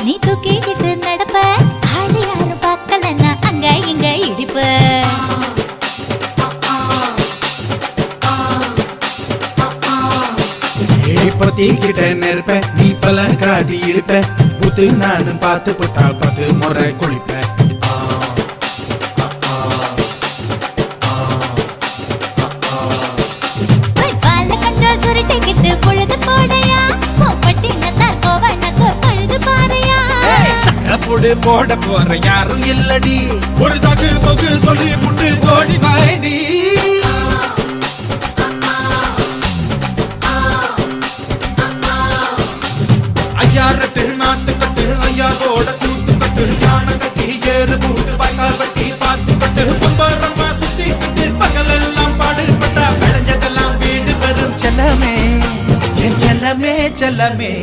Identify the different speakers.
Speaker 1: நீ தூக்கிக்கிட்டு நடப்ப ஆளு யாரும் பார்க்கலன்னா அங்க இங்க இடிப்ப
Speaker 2: பத்திக்கிட்ட நெருப்ப நீ பல காட்டி இருப்ப புத்து நானும் பார்த்து புட்டா 10 முறை குளிப்ப
Speaker 1: சுருட்டிக்கிட்டு பொழுது போடையா பட்டி நத்தார் கோவனக்கு பழுது பாறையா
Speaker 2: சக்கப்புடு போட போற யாரும் இல்லடி ஒரு சாக்கு போக்கு சொல்லி புட்டு போடி பாயண்டி ஐயாரட்டு நாத்து கட்டு ஐயாவோட தூத்து கட்டு யானை கட்டி ஏறு பூட்டு வாய்க்கால் வட்டி பாத்து கட்டு பம்பரமா சுத்தி கட்டு பகலெல்லாம் பாடுபட்டா விளைஞ்சதெல்லாம் வீடு வரும் செல்லமே என் செல்லமே செல்லமே